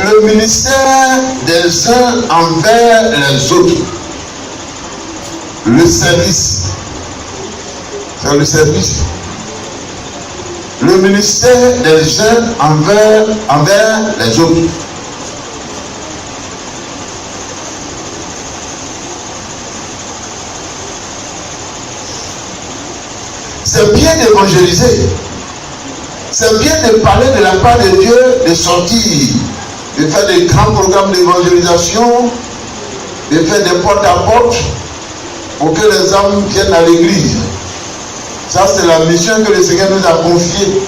Le ministère des uns envers les autres. Le service. C'est le service. Le ministère des uns envers les autres. C'est bien d'évangéliser. C'est bien de parler de la part de Dieu, de sortir, de faire des grands programmes d'évangélisation, de faire des porte à porte pour que les âmes viennent à l'église. Ça, c'est la mission que le Seigneur nous a confiée.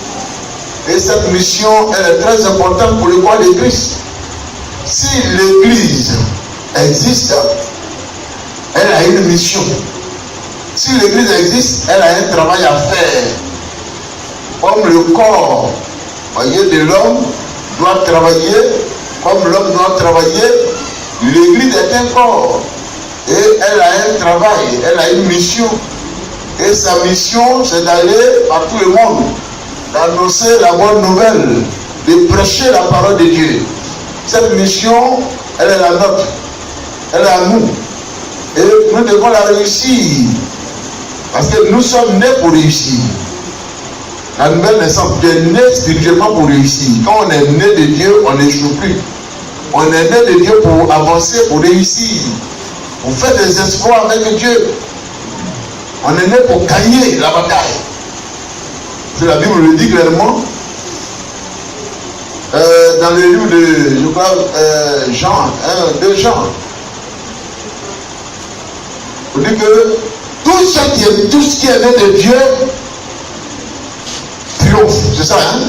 Et cette mission, elle est très importante pour le corps de Christ. Si l'église existe, elle a une mission. Si l'église existe, elle a un travail à faire. Comme le corps, voyez, de l'homme doit travailler, comme l'homme doit travailler, l'église est un corps. Et elle a un travail, elle a une mission. Et sa mission, c'est d'aller par tout le monde, d'annoncer la bonne nouvelle, de prêcher la parole de Dieu. Cette mission, elle est la nôtre, elle est à nous. Et nous devons la réussir. Parce que nous sommes nés pour réussir. La nouvelle naissance, tu es né spirituellement pour réussir. Quand on est né de Dieu, on n'échoue plus. On est né de Dieu pour avancer, pour réussir. On fait des espoirs avec Dieu. On est né pour gagner la bataille. C'est la Bible le dit clairement. Dans le livre de, je crois, Jean, 2 Jean. On dit que tout ce qui est né de Dieu triomphe. C'est ça, hein?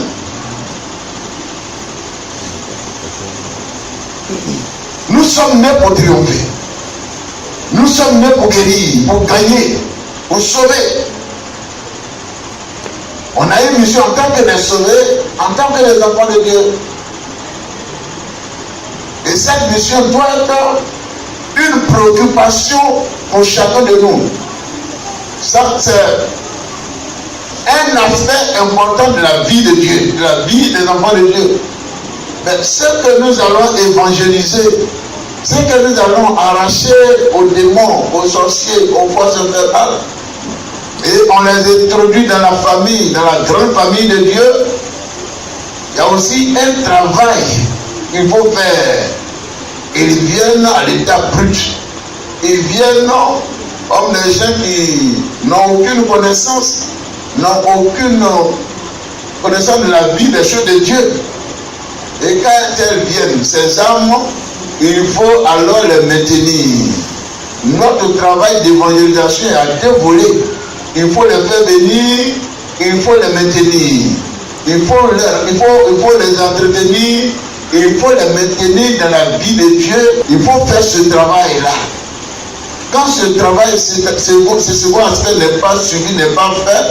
Nous sommes nés pour triompher. Nous sommes nés pour guérir, pour gagner, pour sauver. On a une mission en tant que les sauvés, en tant que les enfants de Dieu. Et cette mission doit être une préoccupation pour chacun de nous. Ça, c'est un aspect important de la vie de Dieu, de la vie des enfants de Dieu. Mais ce que nous allons évangéliser, ce que nous allons arracher aux démons, aux sorciers, aux forces infernales, et on les introduit dans la famille, dans la grande famille de Dieu, il y a aussi un travail qu'il faut faire. Ils viennent à l'état brut. Ils viennent comme des gens qui n'ont aucune connaissance, n'ont aucune connaissance de la vie des choses de Dieu. Et quand elles viennent, ces âmes, il faut alors les maintenir. Notre travail d'évangélisation est à 2 volets. Il faut les faire venir, il faut les maintenir. Il faut les entretenir, il faut les maintenir dans la vie de Dieu. Il faut faire ce travail-là. Quand ce travail, ce second aspect n'est pas suivi, n'est pas fait,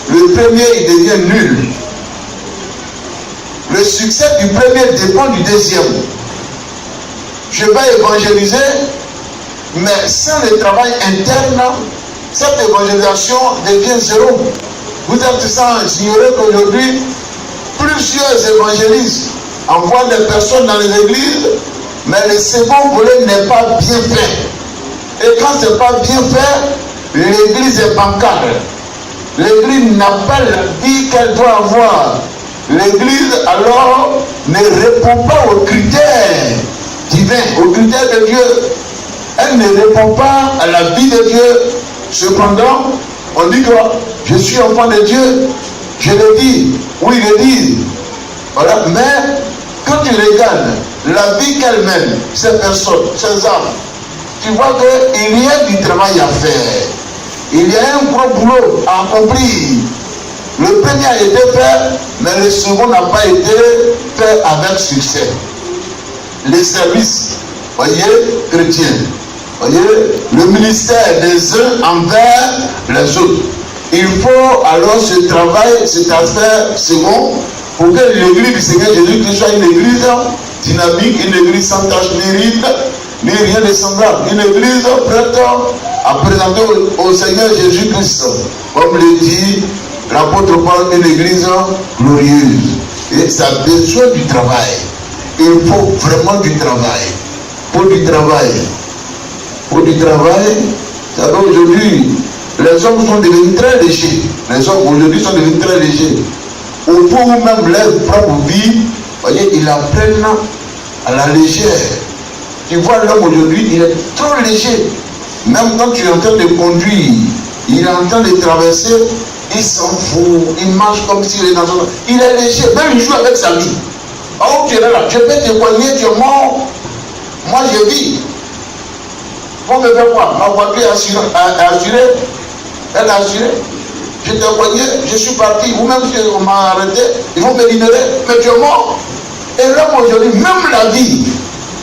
le premier, il devient nul. Le succès du premier dépend du deuxième. Je vais évangéliser, mais sans le travail interne, cette évangélisation devient zéro. Vous êtes sans ignorer qu'aujourd'hui, plusieurs évangélistes envoient des personnes dans les églises, mais le second volet n'est pas bien fait. Et quand ce n'est pas bien fait, l'église est bancale. L'église n'a pas la vie qu'elle doit avoir. L'église alors ne répond pas aux critères divins, aux critères de Dieu. Elle ne répond pas à la vie de Dieu. Cependant, on dit que je suis enfant de Dieu. Je le dis, oui, le dis. Voilà, mais quand tu regardes la vie qu'elle mène, ces personnes, ces hommes, tu vois qu'il y a du travail à faire. Il y a un gros boulot à accomplir. Le premier a été fait, mais le second n'a pas été fait avec succès. Les services, voyez, chrétiens, voyez, le ministère des uns envers les autres. Il faut alors ce travail, cet aspect second, pour que l'église du Seigneur Jésus-Christ soit une église dynamique, une église sans tache ni ride, ni rien de semblable. Une église prête à présenter au Seigneur Jésus-Christ, comme le dit l'apôtre Paul, une église glorieuse. Et ça a besoin du travail. Il faut vraiment du travail. Pour du travail. Pour du travail, vous savez, aujourd'hui, les hommes sont devenus très légers. Les hommes aujourd'hui sont devenus très légers. Au point où même leur propre vie, voyez, ils apprennent à la légère. Tu vois, l'homme aujourd'hui, il est trop léger. Même quand tu es en train de conduire, il est en train de traverser, il s'en fout, il marche comme s'il est dans son... Il est léger, même il joue avec sa vie. Oh, tu es là, je peux témoigner, tu es mort. Moi, je vis. Vous me faites quoi? Ma voiture est assurée. Elle est assurée. Je témoignais, je suis parti. Ou même si on m'a arrêté, ils vont me libérer. Mais tu es mort. Et l'homme aujourd'hui, même la vie,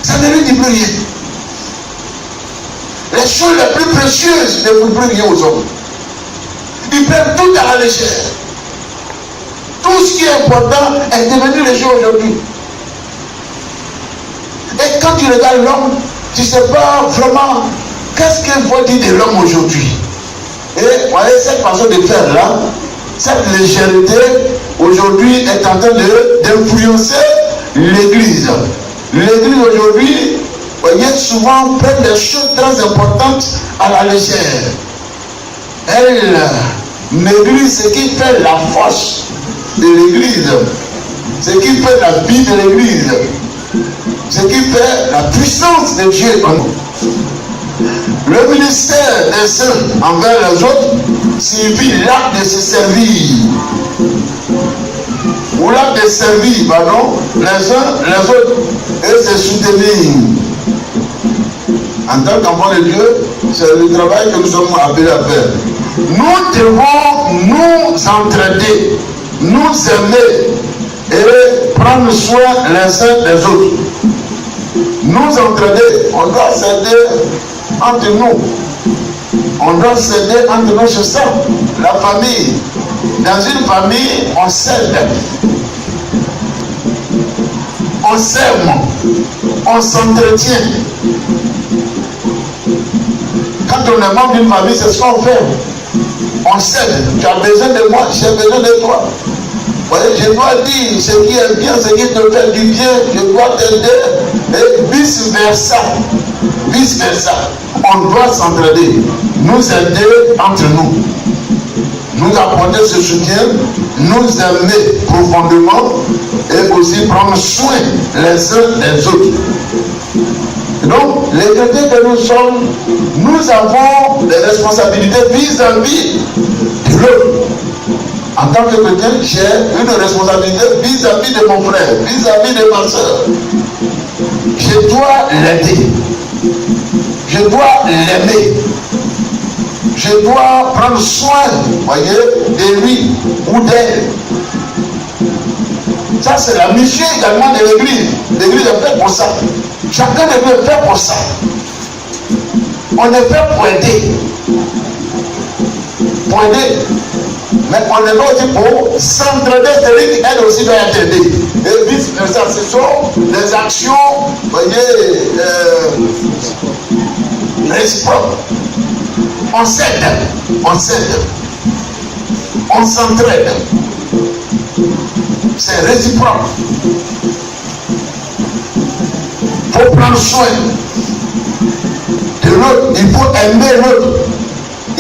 ça ne lui dit plus rien. Les choses les plus précieuses ne font plus rien aux hommes. Ils prennent tout à la légère. Tout ce qui est important est devenu léger aujourd'hui. Et quand tu regardes l'homme, tu ne sais pas vraiment qu'est-ce qu'il faut dire de l'homme aujourd'hui. Et vous voyez, cette façon de faire là, cette légèreté aujourd'hui est en train d'influencer l'église. L'église aujourd'hui, vous voyez, souvent prend des choses très importantes à la légère. Elle néglige ce qui fait la force de l'église, ce qui fait la vie de l'église, ce qui fait la puissance de Dieu en nous. Le ministère des saints envers les autres signifie l'acte de se servir. Ou l'acte de servir, pardon, les uns les autres et se soutenir. En tant qu'enfant de Dieu, c'est le travail que nous sommes appelés à faire. Nous devons nous entraider, nous aimer et prendre soin les uns des autres. Nous entraider, on doit s'aider entre nous. On doit s'aider entre nous, c'est ça. La famille. Dans une famille, on s'aide. On s'aime. On s'entretient. Quand on est membre d'une famille, c'est ce qu'on fait. On s'aide. Tu as besoin de moi, j'ai besoin de toi. Voyez, je dois dire ce qui est bien, ce qui te fait du bien, je dois t'aider, et vice versa. Vice versa. On doit s'entraider, nous aider entre nous, nous apporter ce soutien, nous aimer profondément et aussi prendre soin les uns des autres. Donc, les chrétiens que nous sommes, nous avons des responsabilités vis-à-vis de l'autre. En tant que chrétien, j'ai une responsabilité vis-à-vis de mon frère, vis-à-vis de ma soeur. Je dois l'aider. Je dois l'aimer. Je dois prendre soin, voyez, de lui ou d'elle. Ça, c'est la mission également de l'église. L'église est faite pour ça. Chacun de nous est fait pour ça. On est fait pour aider. Pour aider. Mais on est là aussi pour s'entraider, celui qui aide aussi doit être aidé. Et vice versa, ce sont des actions, voyez, réciproques. On s'aide, on s'entraide. C'est réciproque. Il faut prendre soin de l'autre, il faut aimer l'autre.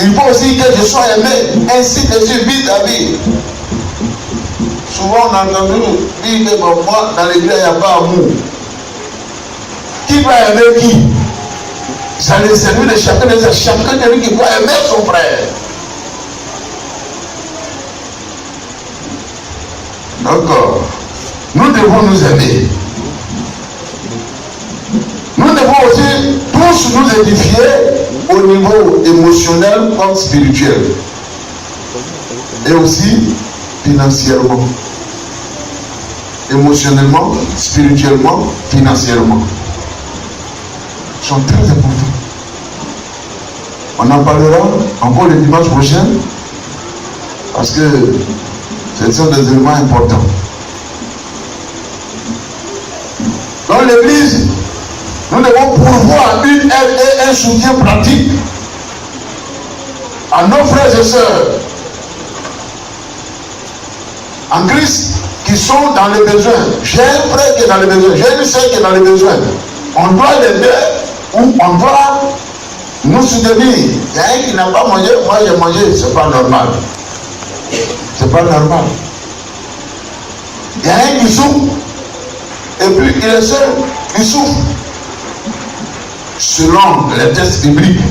Il faut aussi que je sois aimé, ainsi que je vis la vie. Souvent on a entendu dire que moi, dans l'église, il n'y a pas amour. Qui va aimer qui? Ça le servir de chacun de nous. Chacun de nous qui doit aimer son frère. Donc, nous devons nous aimer. Nous devons aussi tous nous édifier au niveau émotionnel comme spirituel. Et aussi financièrement. Émotionnellement, spirituellement, financièrement. Ils sont très importants. On en parlera encore le dimanche prochain parce que ce sont des éléments importants. Dans l'église, nous devons pourvoir une aide et un soutien pratique à nos frères et sœurs en Christ qui sont dans les besoins. J'ai un frère qui est dans les besoins, j'ai une sœur qui est dans les besoins. On doit l'aider ou on doit nous soutenir. Il y a un qui n'a pas mangé, moi j'ai mangé, c'est pas normal. C'est pas normal. Il y a un qui souffre, et puis il est seul, il souffre. Selon les textes bibliques,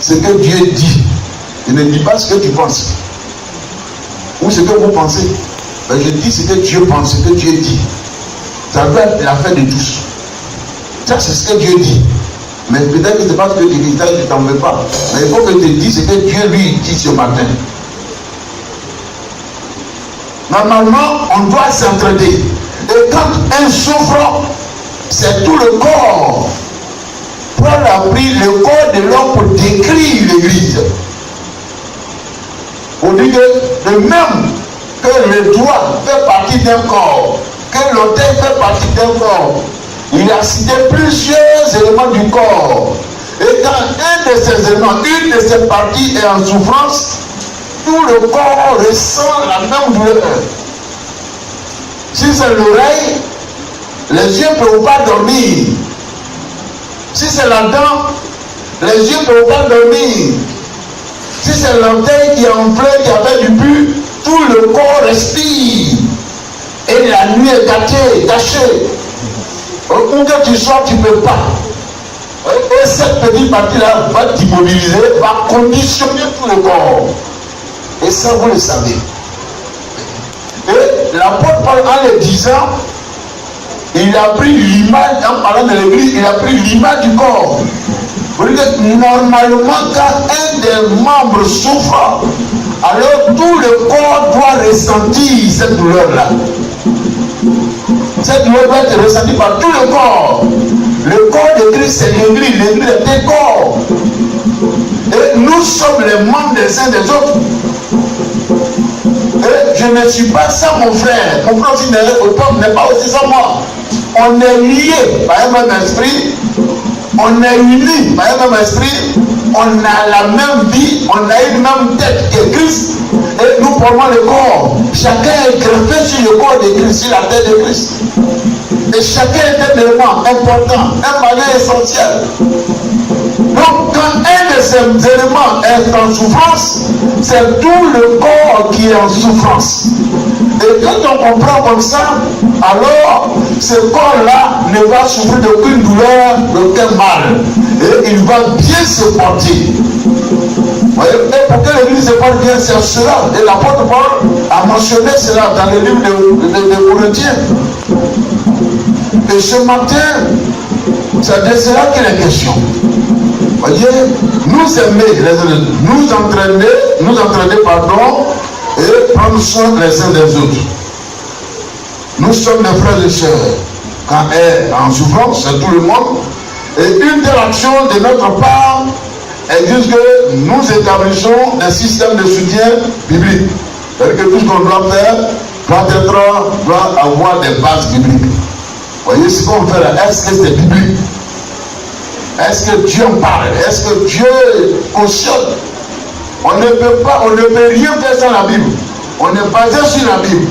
ce que Dieu dit, il ne dit pas ce que tu penses, ou ce que vous pensez. Mais je dis ce que Dieu pense, ce que Dieu dit. Ça doit être l'affaire de tous. Ça, c'est ce que Dieu dit. Mais peut-être que ce n'est pas ce que tu dis, je ne t'en veux pas. Mais il faut que tu dises ce que Dieu lui dit ce matin. Normalement, on doit s'entraider. Et quand un souffre, c'est tout le corps. Paul a pris le corps de l'homme pour décrire l'église. On dit que de même que le doigt fait partie d'un corps, que l'orteil fait partie d'un corps, il a cité plusieurs éléments du corps. Et quand un de ces éléments, une de ces parties est en souffrance, tout le corps ressent la même douleur. Si c'est l'oreille, les yeux ne peuvent pas dormir. Si c'est la dent, les yeux ne peuvent pas dormir. Si c'est l'orteil qui est enflé, qui avait du but, tout le corps respire. Et la nuit est cachée. Où que tu sois, tu ne peux pas. Et cette petite partie-là va t'immobiliser, va conditionner tout le corps. Et ça, vous le savez. Et l'apôtre Paul, en le disant, il a pris l'image, en parlant de l'église, il a pris l'image du corps. Vous dites que normalement, quand un des membres souffre, alors tout le corps doit ressentir cette douleur-là. Cette douleur doit être ressentie par tout le corps. Le corps de Christ, c'est l'église. L'église est un corps. Et nous sommes les membres des uns des autres. Et je ne suis pas sans mon frère. Mon frère aussi n'est pas aussi sans moi. On est liés par un même esprit. On est unis par un même esprit. On a la même vie. On a une même tête que Christ. Et nous formons le corps. Chacun est greffé sur le corps de Christ, sur la tête de Christ. Et chacun est un élément important, un moyen essentiel. Donc, quand un de ces éléments est en souffrance, c'est tout le corps qui est en souffrance. Et quand on comprend comme ça, alors ce corps-là ne va souffrir d'aucune douleur, d'aucun mal. Et il va bien se porter. Et pour que l'église se porte bien, c'est cela. Et l'apôtre Paul a mentionné cela dans le livre de Corinthiens. Et ce matin, c'est de cela qu'il est question. Voyez, nous aimer, nous entraîner, et prendre soin les uns des autres. Nous sommes des frères et sœurs. Quand elle est en souffrance, c'est tout le monde. Et une des actions de notre part est juste que nous établissons des systèmes de soutien biblique. C'est-à-dire que tout ce qu'on doit faire doit avoir des bases bibliques. Voyez ce qu'on fait là, est-ce que c'est biblique? Est-ce que Dieu en parle? Est-ce que Dieu cautionne? On ne peut rien faire sans la Bible. On est basé sur la Bible.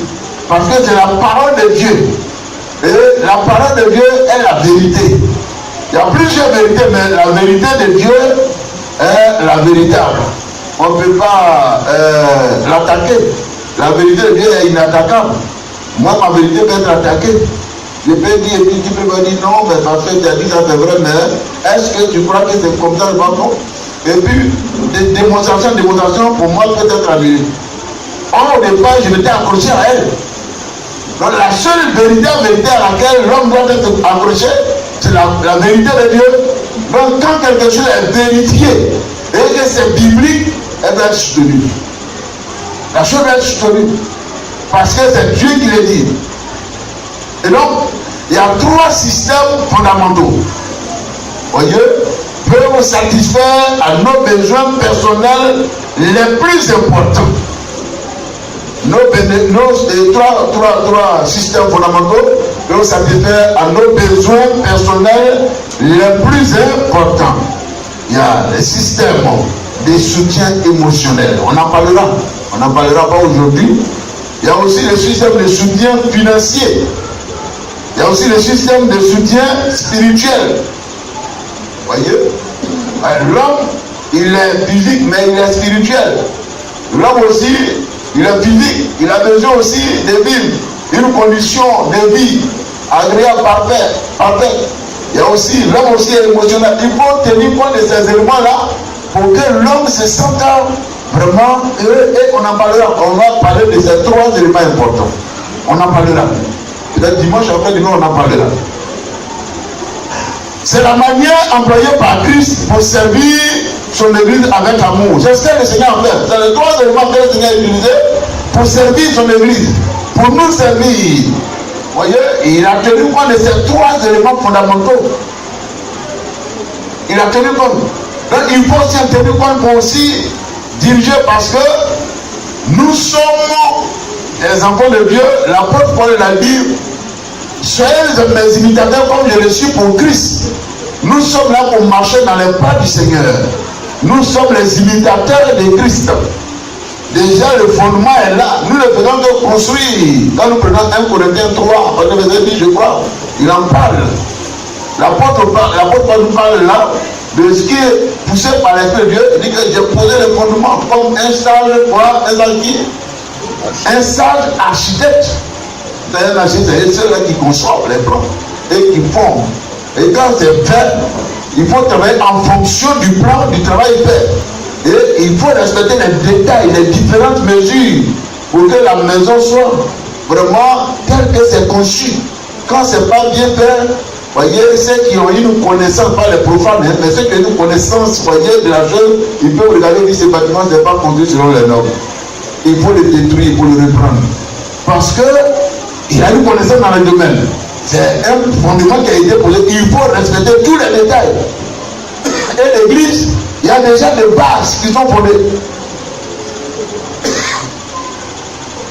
Parce que c'est la parole de Dieu. Et la parole de Dieu est la vérité. Il y a plusieurs vérités, mais la vérité de Dieu est la véritable. On ne peut pas l'attaquer. La vérité de Dieu est inattaquable. Moi, ma vérité peut être attaquée. Je peux dire, et puis tu peux me dire non, mais parce que tu as dit ça, c'est vrai, mais est-ce que tu crois que c'est comme ça le bâton? Et puis, des démonstrations, pour moi, peut être annulées. Or, au départ, je m'étais accroché à elle. Donc la seule vérité à laquelle l'homme doit être accroché, c'est la vérité de Dieu. Donc quand quelque chose est vérifié et que c'est biblique, elle doit être soutenue. La chose doit être soutenue. Parce que c'est Dieu qui le dit. Et donc, il y a 3 systèmes fondamentaux. Voyez, peuvent satisfaire à nos besoins personnels les plus importants. Nos 3 systèmes fondamentaux peuvent satisfaire à nos besoins personnels les plus importants. Il y a les systèmes de soutien émotionnel. On en parlera pas aujourd'hui. Il y a aussi le système de soutien financier. Il y a aussi le système de soutien spirituel. Voyez, l'homme, il est physique, mais il est spirituel. L'homme aussi, il est physique, il a besoin aussi de vivre une condition de vie agréable, parfaite. Il y a aussi, l'homme aussi est émotionnel. Il faut tenir compte de ces éléments-là pour que l'homme se sente vraiment heureux. Et on en parlera. On va parler de ces 3 éléments importants. On en parlera. Peut-être dimanche après demain, on en parlera. C'est la manière employée par Christ pour servir son église avec amour. C'est ce que le Seigneur a fait. C'est les 3 éléments que le Seigneur a utilisés pour servir son église, pour nous servir. Vous voyez, il a tenu compte de ces 3 éléments fondamentaux. Il a tenu compte. Donc il faut aussi en tenir compte pour aussi diriger, parce que nous sommes les enfants de Dieu. L'apôtre Paul l'a dit: soyez mes imitateurs comme je le suis pour Christ. Nous sommes là pour marcher dans les pas du Seigneur. Nous sommes les imitateurs de Christ. Déjà le fondement est là. Nous ne faisons que construire. Quand nous prenons 1 Corinthiens 3, verset 10, je crois, il en parle. L'apôtre Paul nous parle là de ce qui est poussé par l'Esprit de Dieu. Il dit que j'ai posé le fondement comme un sage architecte. C'est un architecte, c'est ceux-là qui conçoivent les plans et qui font. Et quand c'est fait, il faut travailler en fonction du plan du travail fait. Et il faut respecter les détails, les différentes mesures pour que la maison soit vraiment telle que c'est conçu. Quand c'est pas bien fait, voyez, ceux qui ont une connaissance, pas les profanes, mais ceux qui ont une connaissance, voyez, de la chose, ils peuvent regarder et dire ce bâtiment n'est pas construit selon les normes. Il faut le détruire, il faut le reprendre. Parce que il a une connaissance dans le domaine. C'est un fondement qui a été posé. Il faut respecter tous les détails. Et l'église, il y a déjà des bases qui sont fondées.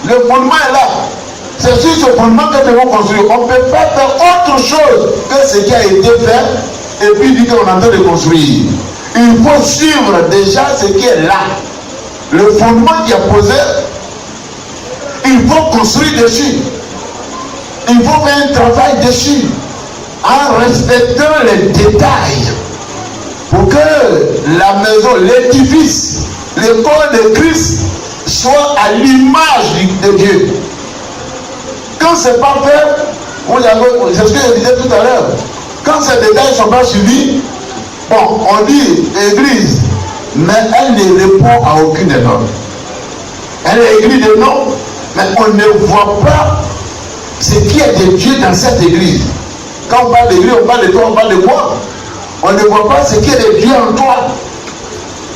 Le fondement est là. C'est sur ce fondement que nous devons construire. On ne peut pas faire autre chose que ce qui a été fait et puis dire qu'on est en train de construire. Il faut suivre déjà ce qui est là. Le fondement qui est posé, il faut construire dessus. Il faut faire un travail dessus en respectant les détails pour que la maison, l'édifice, le corps de Christ soit à l'image de Dieu. Quand ce n'est pas fait, c'est ce que je disais tout à l'heure, quand ces détails ne sont pas suivis, bon, on dit église, mais elle ne répond à aucune des normes. Elle est église de nom, mais on ne voit pas ce qui est de Dieu dans cette église. Quand on parle d'église, on parle de toi, on parle de moi. On ne voit pas ce qui est de Dieu en toi.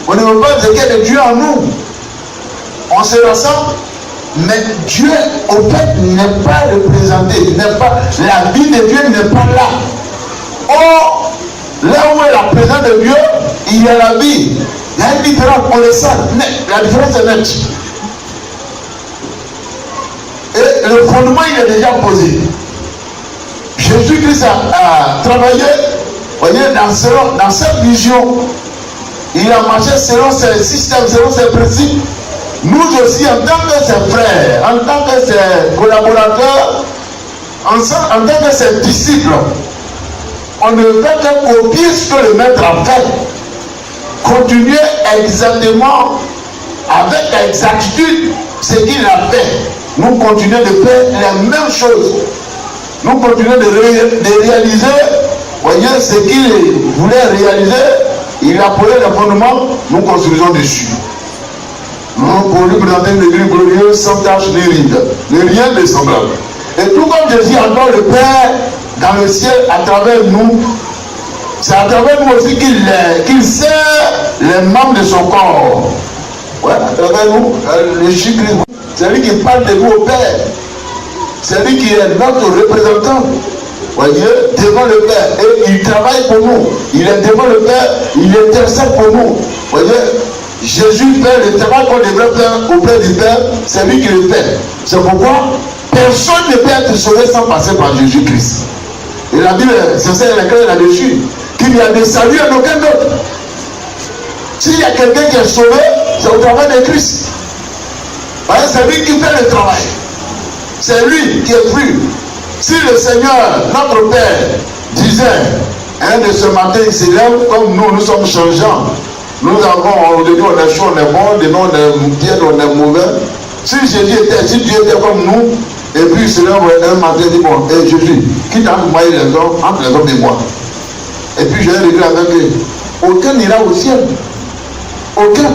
On ne voit pas ce qui est de Dieu en nous. On se ressemble, mais Dieu, au fait, n'est pas représenté. La vie de Dieu n'est pas là. Or, là où est la présence de Dieu, il y a la vie. Il y a une différence, on le sent. La différence est nette. Et le fondement, il est déjà posé. Jésus-Christ a travaillé, voyez, dans cette vision. Il a marché selon ses systèmes, selon ses principes. Nous aussi, en tant que ses frères, en tant que ses collaborateurs, en tant que ses disciples, on ne fait que copier ce que le maître a fait. Continuer exactement, avec exactitude, ce qu'il a fait. Nous continuons de faire la même chose. Nous continuons de réaliser, voyez, ce qu'il voulait réaliser. Il a posé le fondement, nous construisons dessus. Nous, pour lui présenter une église glorieuse, sans tache ni ride, ni rien de semblable. Et tout comme Jésus adore le Père dans le ciel à travers nous, c'est à travers nous aussi qu'il sert les membres de son corps. Ouais, à travers nous, le Jésus-Christ, c'est lui qui parle de nous au Père. C'est lui qui est notre représentant. Voyez, devant le Père. Et il travaille pour nous. Il est devant le Père. Il intercède pour nous. Voyez, Jésus fait le travail qu'on devrait faire auprès du Père. C'est lui qui le fait. C'est pourquoi personne ne peut être sauvé sans passer par Jésus-Christ. Et la Bible, c'est ça, elle est claire là-dessus. Qu'il y a des saluts en aucun autre. S'il y a quelqu'un qui est sauvé, c'est au travers de Christ. Voyez, c'est lui qui fait le travail. C'est lui qui est pris. Si le Seigneur, notre Père, disait, de ce matin, il s'élève, comme nous sommes changeants. Nous avons, de nous on est chaud, on est bon, de nous on est bien, on est mauvais. Si Jésus était, si Dieu était comme nous, et puis il se lève un matin et dit, bon, Jésus, quitte entre moi et les hommes, entre les hommes et moi. Et puis je vais régler avec eux. Aucun n'ira au ciel. Aucun.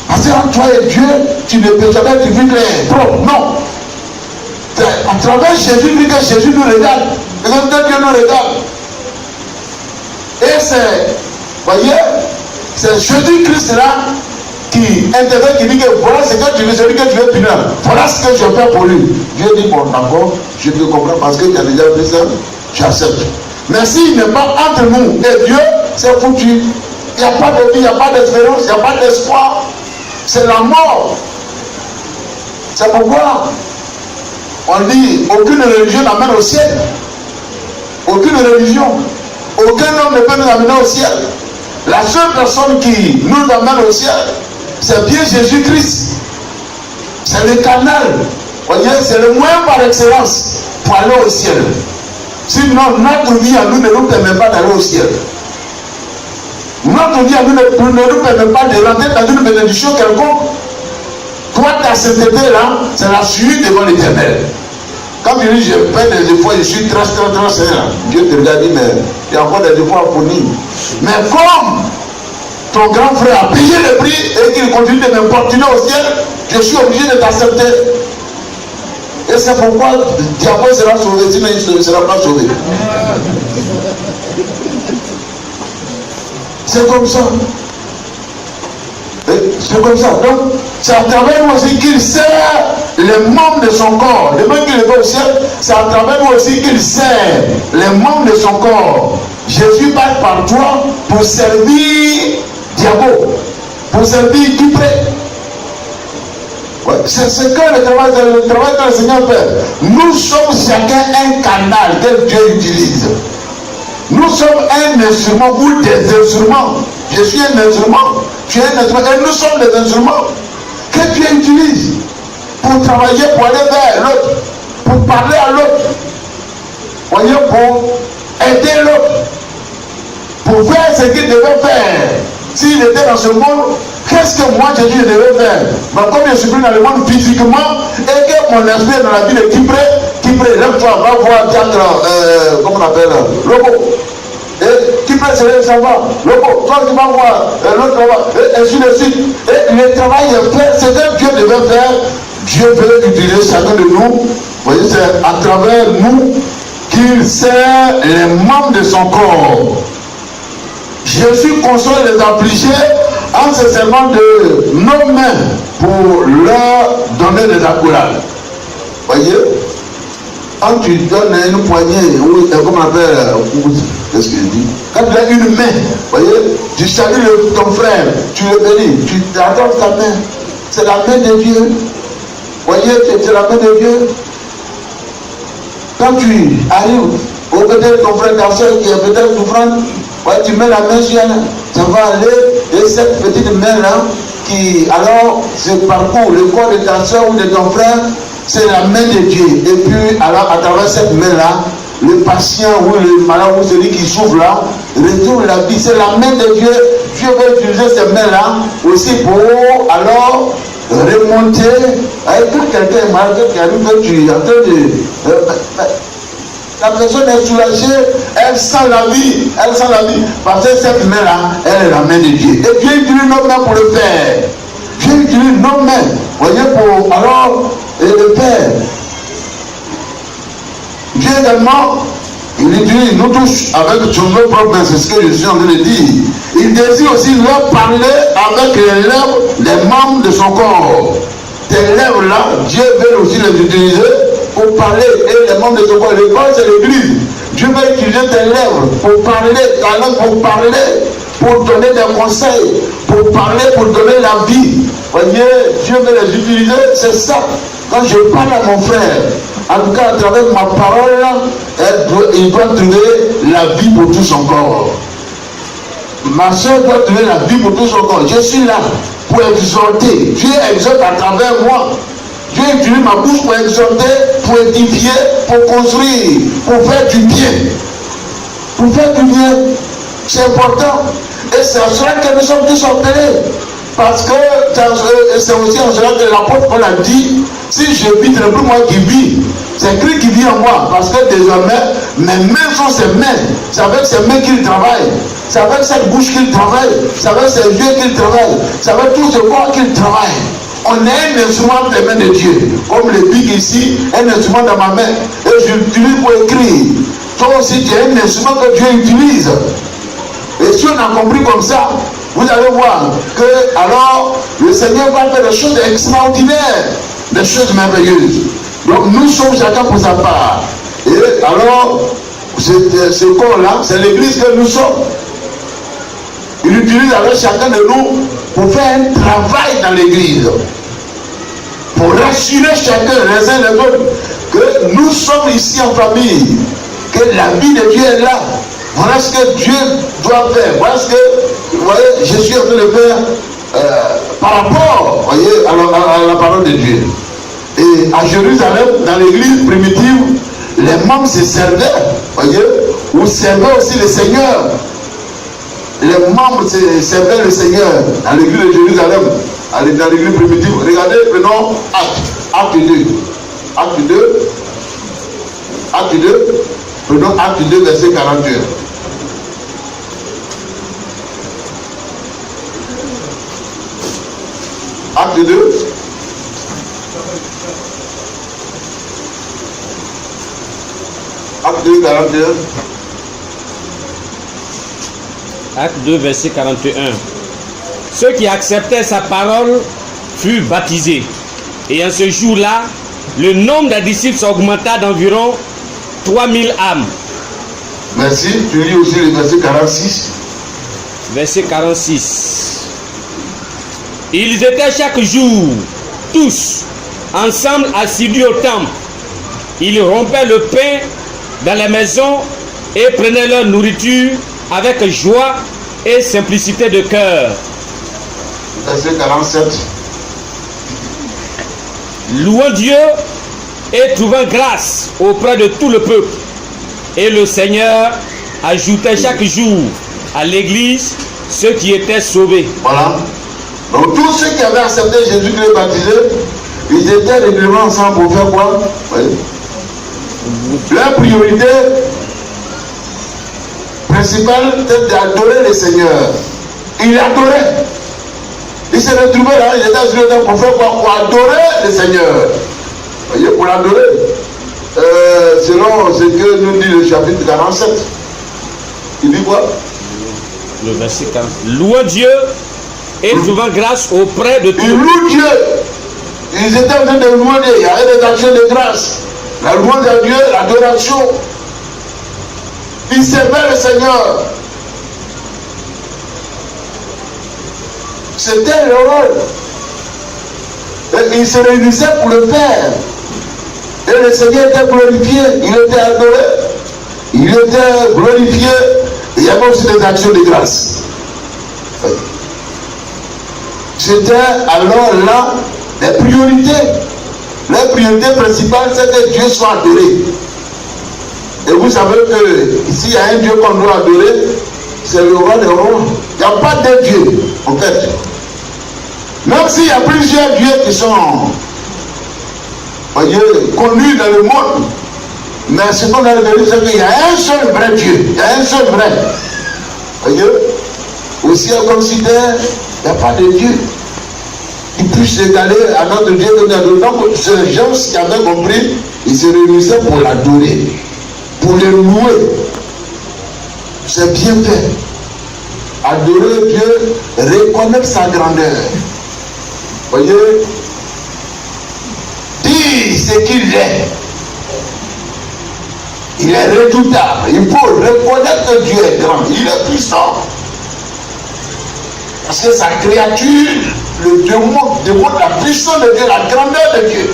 Parce que entre toi et Dieu, tu ne peux jamais vivre propre. Non. C'est à travers Jésus que Jésus nous regarde. Et donc Dieu nous regarde. Et c'est, voyez, c'est Jésus-Christ là qui intervient, qui dit que voilà ce que tu veux, celui que tu veux punir. Voilà ce que je fais pour lui. Dieu dit, bon d'accord, je te comprends parce que tu as déjà fait ça, tu acceptes. Mais s'il n'est pas entre nous et Dieu, c'est foutu. Il n'y a pas de vie, il n'y a pas d'espérance, il n'y a pas d'espoir. C'est la mort. C'est pourquoi on dit aucune religion n'amène au ciel. Aucune religion. Aucun homme ne peut nous amener au ciel. La seule personne qui nous amène au ciel, c'est bien Jésus-Christ. C'est le canal. Voyez, c'est le moyen par excellence pour aller au ciel. Sinon, notre vie à nous ne nous permet pas d'aller au ciel. Notre vie à nous ne nous permet pas de rentrer dans une bénédiction quelconque. Toi, ta sainteté là, c'est la suite devant l'Éternel. Comme je dis, je fais des efforts, je suis très saint. Dieu te regarde, mais il y a encore des efforts à fournir. Mais comme ton grand frère a payé le prix et qu'il continue de m'importuner au ciel, je suis obligé de t'accepter. Et c'est pourquoi le diable sera sauvé, sinon il ne sera pas sauvé. C'est comme ça. C'est comme ça. Donc, c'est à travers nous aussi qu'il sert les membres de son corps. Le même qu'il est au ciel, c'est à travers nous aussi qu'il sert les membres de son corps. Jésus passe par toi pour servir Diabo, pour servir Kipré. Ouais. C'est ce que le travail que le Seigneur fait. Nous sommes chacun un canal que Dieu utilise. Nous sommes un instrument ou des instruments. Je suis un instrument, tu es un instrument, et nous sommes des instruments que Dieu utilise pour travailler, pour aller vers l'autre, pour parler à l'autre, voyez, pour aider l'autre, pour faire ce qu'il devait faire. S'il était dans ce monde, qu'est-ce que moi Jésus devais faire? Mais comme je suis pris dans le monde physiquement et que mon esprit est dans la vie de Kipré, lève-toi, va voir Diacre, comment on appelle, Lobo. Et Kipré se lève, ça va. Lobo, toi tu vas voir, l'autre là-bas, et ainsi de suite. Et le travail est fait, c'est que Dieu devait faire. Dieu veut utiliser chacun de nous. Vous voyez, c'est à travers nous qu'il sert les membres de son corps. Jésus console les affligés en se servant de nos mains pour leur donner des accolades. Voyez, quand tu donnes une poignée, ou comment on appelle, qu'est-ce qu'il dit? Quand tu as une main, voyez, tu salues ton frère, tu le bénis, tu attends ta main. C'est la main de Dieu. Voyez, c'est la main de Dieu. Quand tu arrives, ou peut-être ton frère, ta soeur qui est peut-être souffrante, ouais, tu mets la main sur elle, ça va aller, et cette petite main-là, qui alors se parcourt le corps de ta soeur ou de ton frère, c'est la main de Dieu. Et puis, alors, à travers cette main-là, le patient ou le malade ou celui qui souffre là, retourne la vie. C'est la main de Dieu. Dieu veut utiliser cette main-là aussi pour, alors, remonter. Quand quelqu'un est malade, quelqu'un arrive, tu es en train de... La personne est soulagée, elle sent la vie, parce que cette main-là, elle est la main de Dieu. Et Dieu utilise nos mains pour le faire. Dieu utilise nos mains, voyez, pour alors, et le Père. Dieu également, il utilise nous tous avec son nom propre, c'est ce que je suis en train de dire. Il désire aussi leur parler avec les lèvres des membres de son corps. Tes lèvres-là, Dieu veut aussi les utiliser pour parler. Et les membres de son corps, le corps c'est l'église. Dieu va utiliser tes lèvres pour parler, ta langue pour parler, pour donner des conseils, pour parler, pour donner la vie. Voyez, Dieu veut les utiliser, c'est ça. Quand je parle à mon frère, en tout cas à travers ma parole, il doit trouver la vie pour tout son corps. Ma soeur doit trouver la vie pour tout son corps. Je suis là pour exhorter. Dieu exhorte à travers moi. Dieu utilise ma bouche pour exhorter, pour édifier, pour construire, pour faire du bien. Pour faire du bien. C'est important. Et c'est en cela que nous sommes tous appelés. Parce que c'est aussi en cela que l'apôtre Paul a dit, si je vis, ce n'est plus moi qui vis. C'est Christ qui vit en moi. Parce que désormais, mes mains sont ses mains. C'est avec ses mains qu'il travaille. C'est avec cette bouche qu'il travaille. C'est avec ses yeux qu'il travaille. C'est avec tout ce corps qu'il travaille. On est un instrument des mains de Dieu. Comme le bic ici, un instrument dans ma main. Et je l'utilise pour écrire. Toi aussi, tu es un instrument que Dieu utilise. Et si on a compris comme ça, vous allez voir que alors le Seigneur va faire des choses extraordinaires, des choses merveilleuses. Donc nous sommes chacun pour sa part. Et alors, ce corps-là, c'est l'église que nous sommes. Il utilise avec chacun de nous pour faire un travail dans l'église. Pour rassurer chacun, les uns les autres, que nous sommes ici en famille, que la vie de Dieu est là. Voilà ce que Dieu doit faire. Voilà ce que, vous voyez, je suis en train de faire par rapport, voyez, à la parole de Dieu. Et à Jérusalem, dans l'église primitive, les membres se servaient, voyez, ou servaient aussi le Seigneur. Les membres servaient le Seigneur dans l'église de Jérusalem, dans l'église primitive. Regardez, prenons Acte 2. Acte 2. Acte 2. Prenons Acte 2, verset 41. Acte 2. Acte 2, 41. Acte 2, verset 41. Ceux qui acceptaient sa parole furent baptisés. Et en ce jour-là, le nombre des disciples augmenta d'environ 3000 âmes. Merci. Tu lis aussi le verset 46. Verset 46. Ils étaient chaque jour, tous, ensemble assidus au temple. Ils rompaient le pain dans les maisons et prenaient leur nourriture avec joie et simplicité de cœur. Verset 47. Louant Dieu et trouvant grâce auprès de tout le peuple. Et le Seigneur ajoutait chaque jour à l'église ceux qui étaient sauvés. Voilà. Donc tous ceux qui avaient accepté Jésus-Christ baptisé, ils étaient régulièrement ensemble pour faire quoi? Oui. Leur priorité principale était d'adorer le Seigneur. Il adorait. Il se retrouvait là, il était sur le temps pour faire quoi? Pour adorer le Seigneur. Vous voyez, pour l'adorer. Selon ce que nous dit le chapitre 47. Il dit quoi? Le verset 40. Louant Dieu et trouvant grâce auprès de tout. Ils louent Dieu. Ils étaient en train de louer Dieu. Il y avait des actions de grâce. La louange à Dieu, l'adoration. Ils servaient le Seigneur. C'était le rôle. Et ils se réunissaient pour le faire. Et le Seigneur était glorifié. Il était adoré. Il était glorifié. Il y avait aussi des actions de grâce. C'était alors là les priorités. La priorité principale, c'est que Dieu soit adoré. Et vous savez que s'il y a un Dieu qu'on doit adorer, c'est le roi des rois. Il n'y a pas de Dieu, en fait. Même s'il y a plusieurs dieux qui sont, voyez, connus dans le monde, mais ce qu'on a révélé, c'est qu'il y a un seul vrai Dieu. Il y a un seul vrai. Voyez, aussi on considère qu'il n'y a pas de Dieu qui puisse égaler à notre Dieu. Donc, ces gens qui avaient compris, ils se réunissaient pour l'adorer. pour les louer. C'est bien fait. Adorer Dieu, reconnaître sa grandeur. Voyez, dire ce qu'il est. Il est redoutable. Il faut reconnaître que Dieu est grand. Il est puissant. Parce que sa créature le démontre la puissance de Dieu, la grandeur de Dieu.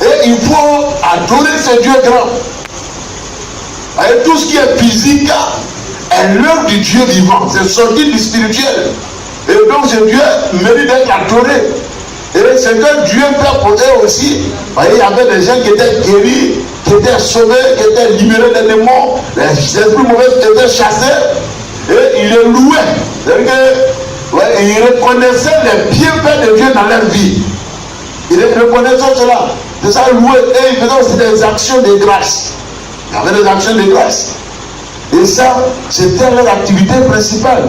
Et il faut adorer ce Dieu grand. Et tout ce qui est physique est l'œuvre du Dieu vivant. C'est sorti du spirituel. Et donc ce Dieu mérite d'être adoré. Et ce que Dieu fait pour eux aussi. Voyez, il y avait des gens qui étaient guéris, qui étaient sauvés, qui étaient libérés des démons, les esprits mauvais étaient chassés. Et il les louait. C'est-à-dire que il reconnaissait les bienfaits de Dieu dans leur vie. Il reconnaissait cela. C'est ça, louer. Et il faisait aussi des actions de grâce. Il y avait des actions de grâce. Et ça, c'était leur activité principale.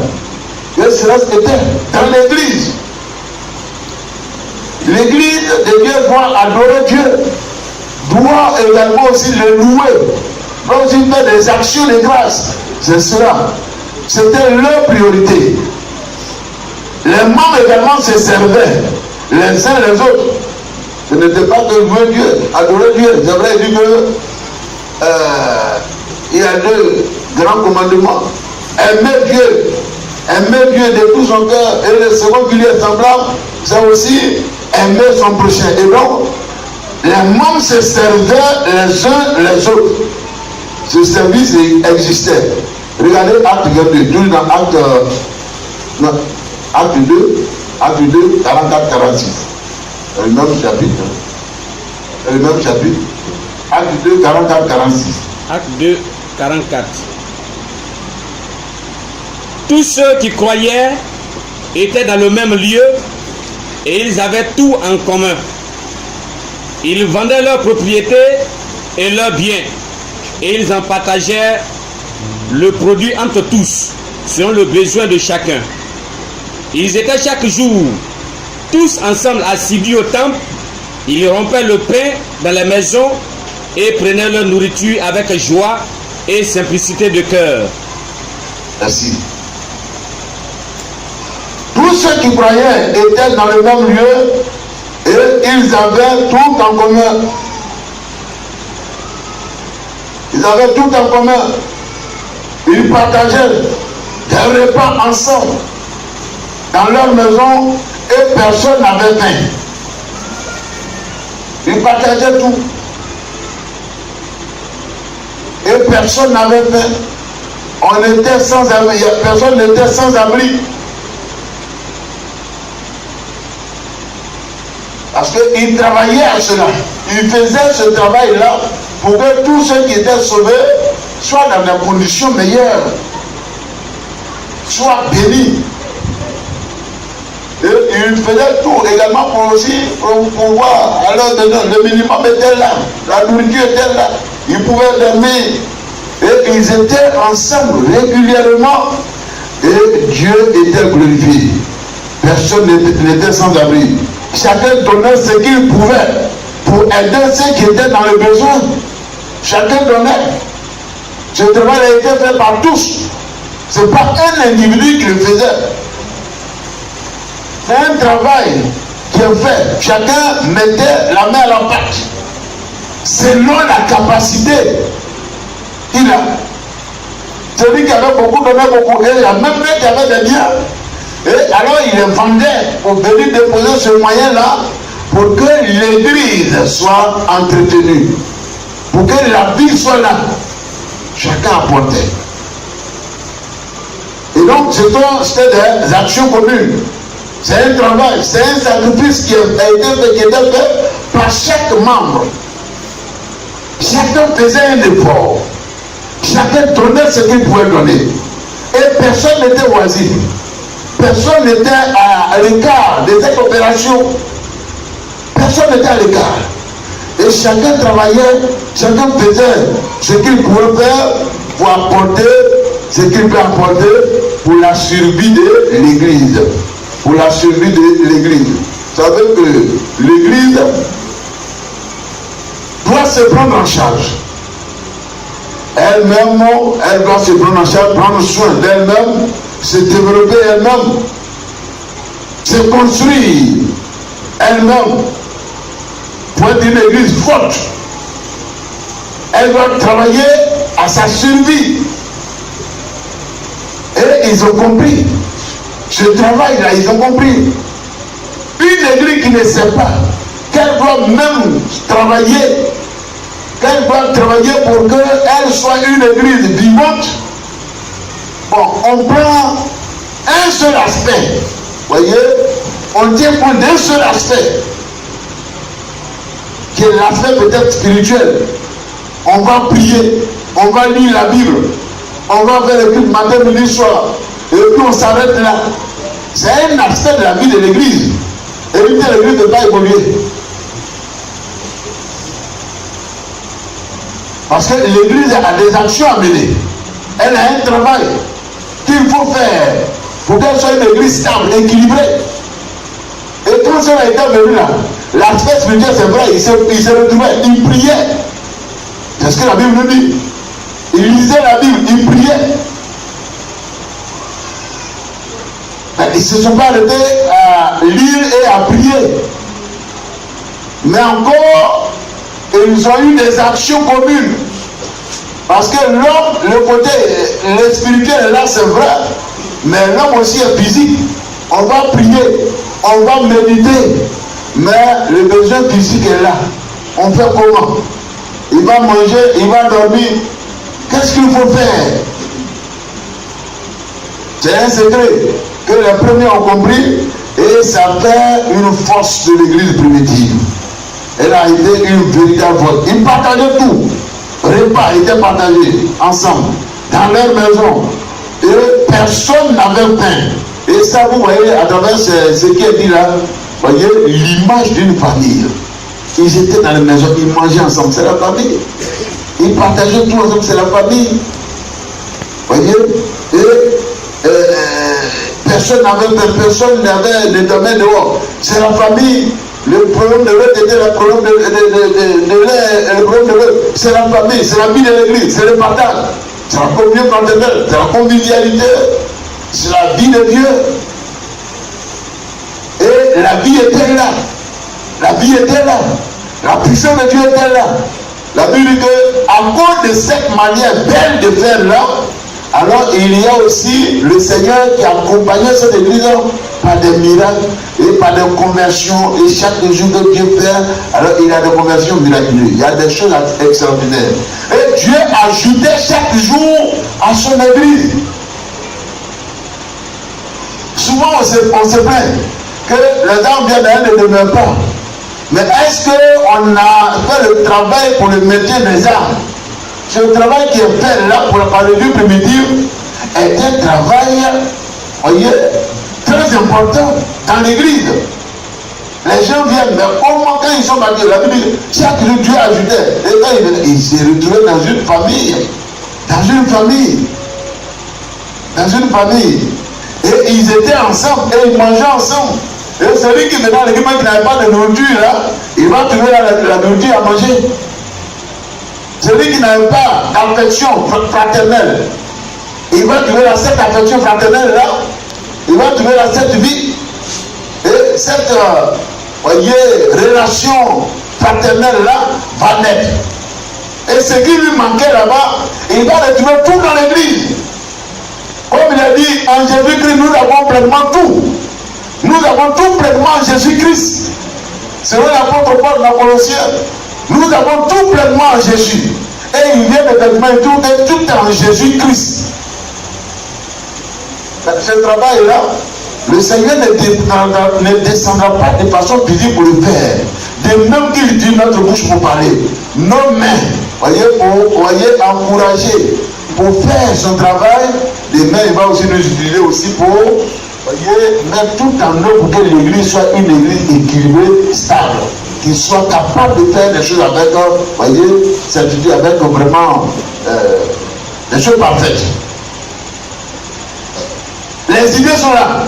Et cela était dans l'église. L'église de Dieu doit adorer Dieu. Doit également aussi le louer. Doit aussi faire des actions de grâce. C'est cela. C'était leur priorité. Les membres également se servaient les uns les autres. Ce n'était pas que louer Dieu, adorer Dieu. C'est vrai, il dit que il y a deux grands commandements. Aimer Dieu de tout son cœur. Et le second qui lui est semblable, c'est aussi aimer son prochain. Et donc, les membres se servaient les uns les autres. Ce service existait. Regardez Acte 22, toujours dans Acte 2, 44-46. Le même chapitre. Le même chapitre. Acte 2, 44-46. Acte 2, 44. Tous ceux qui croyaient étaient dans le même lieu et ils avaient tout en commun. Ils vendaient leurs propriétés et leurs biens et ils en partageaient le produit entre tous, selon le besoin de chacun. Ils étaient chaque jour tous ensemble assidus au temple. Ils rompaient le pain dans les maisons et prenaient leur nourriture avec joie et simplicité de cœur. Merci. Tous ceux qui croyaient étaient dans le même lieu et ils avaient tout en commun. Ils avaient tout en commun. Ils partageaient des repas ensemble dans leur maison et personne n'avait faim. Ils partageaient tout. Et personne n'avait faim. On était sans abri. Personne n'était sans abri. Parce qu'ils travaillaient à cela. Ils faisaient ce travail-là pour que tous ceux qui étaient sauvés soient dans des conditions meilleures, soient bénis. Et ils faisaient tout également pour aussi pouvoir. Alors le minimum était là, la nourriture était là, ils pouvaient dormir. Et ils étaient ensemble régulièrement. Et Dieu était glorifié. Personne n'était sans abri. Chacun donnait ce qu'il pouvait pour aider ceux qui étaient dans le besoin. Chacun donnait. Ce travail a été fait par tous. Ce n'est pas un individu qui le faisait. C'est un travail qui est fait. Chacun mettait la main à la pâte. Selon la capacité qu'il a. Celui qui avait beaucoup donnait beaucoup. Et il y a même qui avait des biens. Et alors il les vendait pour venir déposer ce moyen-là pour que l'église soit entretenue. Pour que la vie soit là. Chacun apportait. Et donc c'était des actions communes. C'est un travail, c'est un sacrifice qui a été fait par chaque membre. Chacun faisait un effort. Chacun donnait ce qu'il pouvait donner. Et personne n'était oisif. Personne n'était à l'écart de cette opération. Personne n'était à l'écart. Et chacun travaillait, chacun faisait ce qu'il pouvait faire pour apporter ce qu'il peut apporter pour la survie de l'Église. Pour la survie de l'Église. Vous savez que l'Église doit se prendre en charge. Elle-même, elle doit se prendre en charge, prendre soin d'elle-même, se développer elle-même, se construire elle-même pour être une église forte. Elle doit travailler à sa survie. Et ils ont compris. Ce travail-là, ils ont compris. Une église qui ne sait pas qu'elle doit même travailler, pour qu'elle soit une église vivante. Bon, on prend un seul aspect. Voyez, on tient compte d'un seul aspect, qui est l'aspect peut-être spirituel. On va prier, on va lire la Bible, on va faire le culte matin, midi, soir, et puis on s'arrête là. C'est un aspect de la vie de l'église. Éviter l'église de ne pas évoluer. Parce que l'église a des actions à mener. Elle a un travail qu'il faut faire pour qu'elle soit une église stable, équilibrée. Et quand cela était venu là, l'aspect spirituel, c'est vrai, il se retrouvait, il priait. C'est ce que la Bible nous dit. Il lisait la Bible, il priait. Mais ils ne se sont pas arrêtés à lire et à prier. Mais encore, ils ont eu des actions communes. Parce que l'homme, le côté le spirituel, là c'est vrai, mais l'homme aussi est physique. On va prier, on va méditer, mais le besoin physique est là. On fait comment? Il va manger, il va dormir. Qu'est-ce qu'il faut faire? C'est un secret que les premiers ont compris et ça fait une force de l'église primitive. Elle a été une véritable voix. Ils partageaient tout. Repas étaient partagés ensemble, dans leur maison. Et personne n'avait faim. Et ça, vous voyez, à travers ce qui est dit là, vous voyez l'image d'une famille. Ils étaient dans la maison, ils mangeaient ensemble, c'est la famille. Ils partageaient tout ensemble, c'est la famille. Vous voyez? Et personne n'avait le domaine dehors. C'est la famille. Le problème de l'autre était le problème de l'autre. C'est la famille, c'est la vie de l'église, c'est le partage. C'est la communion fraternelle, c'est la convivialité, c'est la vie de Dieu. Et la vie était là. La vie était là. La puissance de Dieu était là. La Bible dit qu'à cause de cette manière belle de faire là, alors il y a aussi le Seigneur qui accompagnait cette église par des miracles et par des conversions. Et chaque jour que Dieu fait, alors il y a des conversions miraculeuses. Il y a des choses extraordinaires. Et Dieu ajoutait chaque jour à son église. Souvent on se plaint que les gens viennent et ne demeurent pas. Mais est-ce qu'on a fait le travail pour le maintien des âmes? Ce travail qui est fait là par le Dieu primitif est un travail, voyez, très important dans l'église. Les gens viennent, mais comment quand ils sont baptisés, la Bible dit, chaque jour Dieu ajoutait. Et quand ils se retrouvaient dans une famille. Dans une famille. Dans une famille. Et ils étaient ensemble et ils mangeaient ensemble. Et celui qui venait dans l'église qui n'avait pas de nourriture, là, il va trouver la nourriture à manger. Celui qui n'avait pas d'affection fraternelle, il va trouver cette affection fraternelle là, il va trouver cette vie. Et cette voyez, relation fraternelle là va naître. Et ce qui lui manquait là-bas, il va retrouver tout dans l'église. Comme il a dit, en Jésus-Christ, nous avons pleinement tout. Nous avons tout pleinement en Jésus-Christ. Selon l'apôtre Paul dans Colossiens, nous avons tout pleinement en Jésus. Et il vient effectivement tout en Jésus-Christ. Ce travail-là, le Seigneur ne descendra pas de façon physique pour le faire. De même qu'il dit notre bouche pour parler. Nos mains, voyez, encourager pour faire son travail. Les mains, il va aussi nous utiliser aussi pour, voyez, mettre tout en œuvre pour que l'église soit une église équilibrée, stable, qui soit capable de faire des choses avec, voyez, certitude, avec vraiment des choses parfaites. Les idées sont là.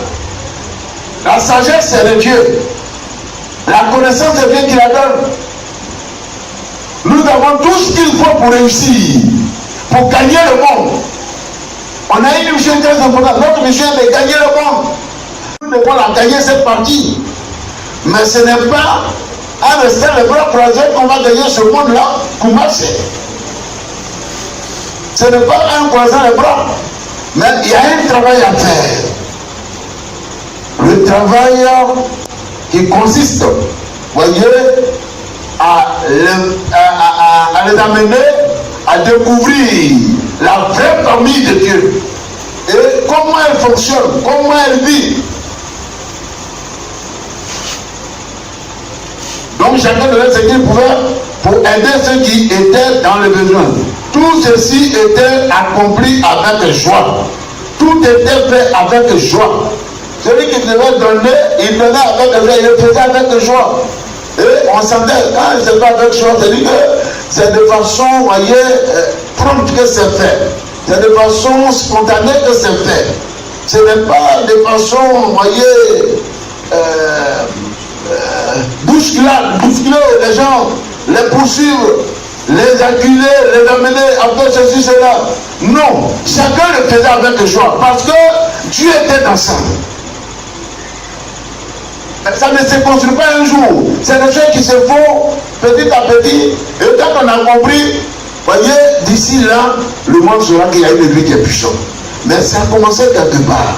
La sagesse, c'est de Dieu. La connaissance de Dieu qui la donne. Nous avons tout ce qu'il faut pour réussir. pour gagner le monde. On a une mission très importante. Notre mission est de gagner le monde. Nous devons la gagner cette partie. Mais ce n'est pas en restant les bras croisés qu'on va gagner ce monde-là pour marcher. Ce n'est pas en croisant les bras. Mais il y a un travail à faire. Le travail qui consiste, voyez, à les amener à découvrir la vraie famille de Dieu. Et comment elle fonctionne, comment elle vit. Donc chacun devait ce qu'il pouvait pour aider ceux qui étaient dans le besoin. Tout ceci était accompli avec joie. Tout était fait avec joie. Celui qui devait donner, il donnait avec joie, il le faisait avec joie. Et on sentait, quand il se fait avec joie, c'est-à-dire que c'est de façon, voyez, prompte que c'est fait. C'est de façon spontanée que c'est fait. Ce n'est pas de façon, voyez, bousculer les gens, les poursuivre, les acculer, les amener à faire ceci, cela. Non, chacun le faisait avec joie parce que Dieu était dans ça. Ça ne se construit pas un jour. C'est des choses qui se font petit à petit. Et quand on a compris, voyez, d'ici là, le monde saura qu'il y a une église qui est puissante. Mais ça a commencé quelque part.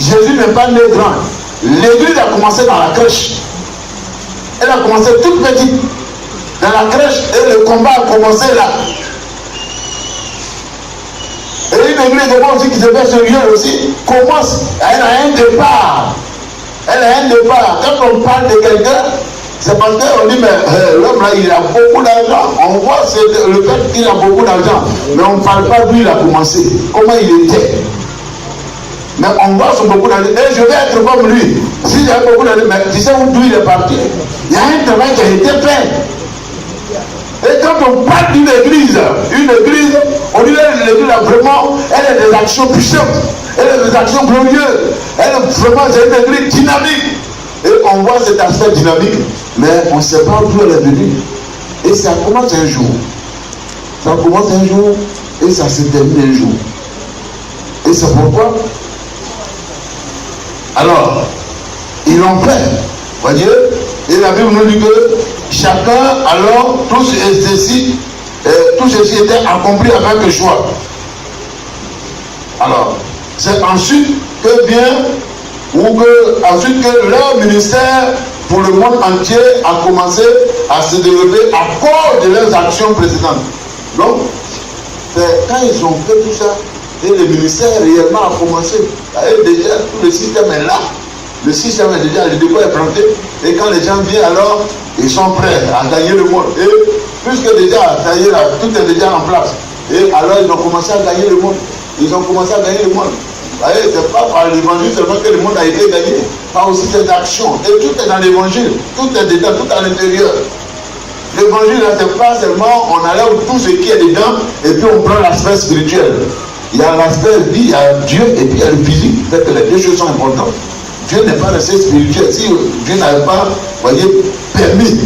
Jésus n'est pas né grand. L'église a commencé dans la crèche. Elle a commencé toute petite. Dans la crèche, et le combat a commencé là. Et une église de bon aussi qui se fait sérieux aussi, commence. Elle a un départ. Elle a un départ. Quand on parle de quelqu'un, c'est parce qu'on dit, mais l'homme là, il a beaucoup d'argent. On voit le fait qu'il a beaucoup d'argent. Mais on ne parle pas d'où il a commencé, comment il était. Mais on voit son beaucoup d'argent. Et je vais être comme lui. S'il a beaucoup d'argent, mais tu sais d'où il est parti. Il y a un travail qui a été fait. Et quand on parle d'une église, on dit que l'église a vraiment, elle a des actions puissantes, elle a des actions glorieuses, elle a vraiment, c'est une église dynamique. Et on voit cet aspect dynamique, mais on ne sait pas d'où elle est venue. Et ça commence un jour. Ça commence un jour et ça se termine un jour. Et c'est pourquoi, alors, ils l'ont fait, voyez. Et la Bible nous dit que chacun, alors, tout ceci était accompli avec joie. Alors, c'est ensuite que ensuite que leur ministère pour le monde entier a commencé à se développer à cause de leurs actions précédentes. Donc, c'est quand ils ont fait tout ça, et le ministère réellement a commencé. Et déjà, tout le système est là. Le système est déjà, le décor est planté. Et quand les gens viennent, alors, ils sont prêts à gagner le monde. Et puisque déjà, ça y est, là, tout est déjà en place. Et alors, ils ont commencé à gagner le monde. Ils ont commencé à gagner le monde. Vous voyez, c'est pas par l'évangile seulement que le monde a été gagné. Par aussi ses actions. Et tout est dans l'évangile. Tout est dedans, tout à l'intérieur. L'évangile, c'est pas seulement, on enlève tout ce qui est dedans, et puis on prend l'aspect spirituel. Il y a l'aspect vie, il y a Dieu, et puis il y a le physique. Fait que les deux choses sont importantes. Dieu n'est pas resté spirituel. Si Dieu n'avait pas, voyez, permis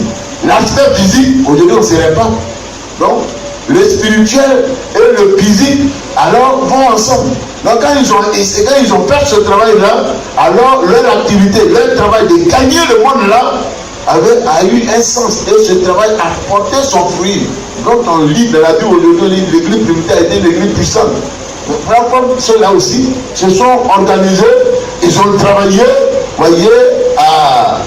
l'aspect physique, aujourd'hui on ne serait pas. Donc, le spirituel et le physique, alors, vont ensemble. Donc, quand ils ont fait ce travail-là, alors leur activité, leur travail de gagner le monde-là, a eu un sens. Et ce travail a porté son fruit. Quand on lit de la Bible aujourd'hui, l'église primitive a été une église puissante. Ceux-là aussi se sont organisés, ils ont travaillé, voyez, à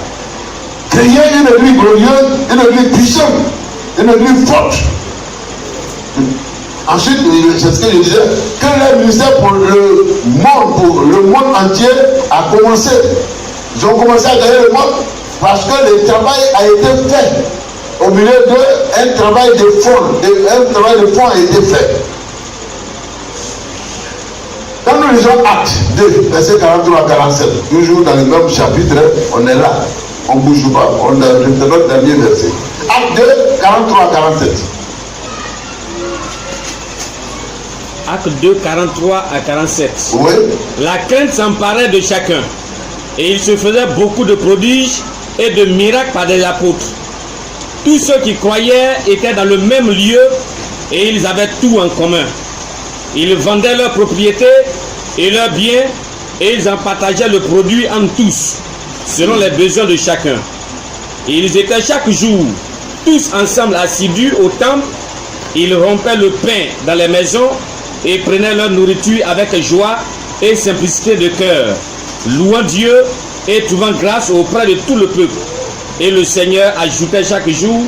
créer une église glorieuse, une église puissante, une église forte. Ensuite, c'est ce que je disais, que le ministère pour le monde entier a commencé. Ils ont commencé à gagner le monde parce que le travail a été fait. Au milieu d'eux, un travail de fond a été fait. Quand nous lisons Actes 2, versets 43 à 47, toujours dans le même chapitre, on est là, on ne bouge pas, on a notre dernier verset. Actes 2, 43 à 47. Actes 2, 43 à 47. Oui. La crainte s'emparait de chacun, et il se faisait beaucoup de prodiges et de miracles par des apôtres. Tous ceux qui croyaient étaient dans le même lieu, et ils avaient tout en commun. Ils vendaient leurs propriétés et leurs biens et ils en partageaient le produit en tous, selon les besoins de chacun. Et ils étaient chaque jour tous ensemble assidus au temple. Ils rompaient le pain dans les maisons et prenaient leur nourriture avec joie et simplicité de cœur, louant Dieu et trouvant grâce auprès de tout le peuple. Et le Seigneur ajoutait chaque jour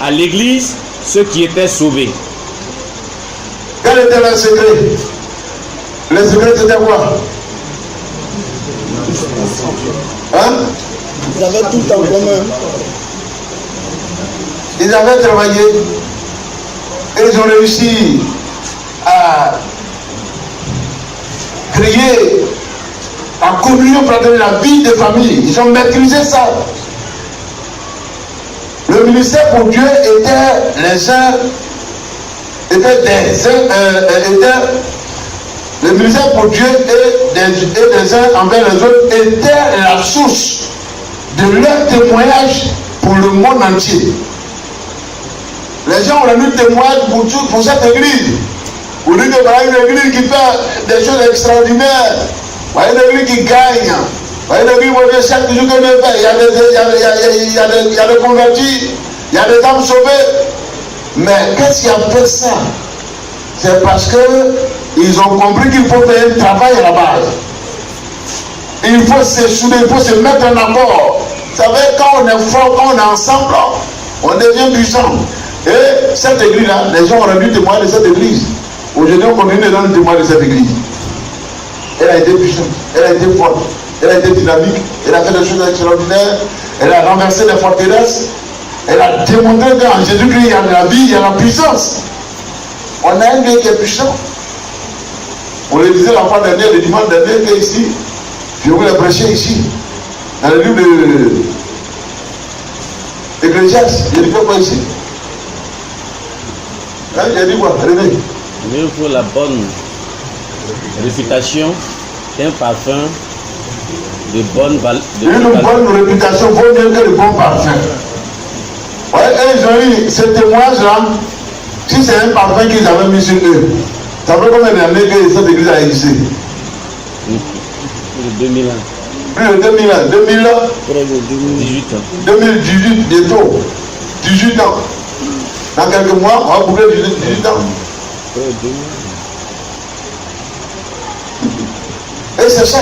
à l'église ceux qui étaient sauvés. Quel était le secret? Le secret c'était quoi? Hein? Ils avaient tout en commun. Ils avaient travaillé et ils ont réussi à créer en communion fraternelle la vie des familles. Ils ont maîtrisé ça. Le ministère pour Dieu était les uns, le ministère pour Dieu et des uns envers les autres était la source de leur témoignage pour le monde entier. Les gens ont rendu témoignage pour cette église. Vous dites que voilà une église qui fait des choses extraordinaires. Voilà une église qui gagne. Voilà une église où chaque jour que Dieu fait, il y a des convertis, il y a des âmes sauvées. Mais qu'est-ce qui a fait ça? C'est parce qu'ils ont compris qu'il faut faire un travail à la base. Il faut se souder, il faut se mettre en accord. Vous savez, quand on est fort, quand on est ensemble, on devient puissant. Et cette église-là, les gens ont rendu témoignage de cette église. Aujourd'hui, on continue de donner le témoignage de cette église. Elle a été puissante, elle a été forte, elle a été dynamique, elle a fait des choses extraordinaires, elle a renversé des forteresses, elle a démontré qu'en Jésus-Christ, il y a de la vie, il y a la puissance. On a un Dieu qui est puissant. On le disait la fois dernière, le dimanche dernier, que ici, je voulais prêcher ici, dans le livre de Ecclésiaste. J'ai dit quoi ici? Hein, j'ai dit quoi? Réveille. Mieux vaut la bonne réputation qu'un parfum de bonne valeur. Une bonne réputation vaut mieux que le bon parfum. Ouais, et ils ont eu ce témoignage-là. Si c'est un parfum qu'ils avaient mis sur eux, ça fait combien d'années que cette église a existé? Plus de 2000 ans. Plus de 2000 ans. 2000 ans. 18 ans. 2018, bientôt. 18 ans. Dans quelques mois, on va boucler 18 ans. Et c'est ça.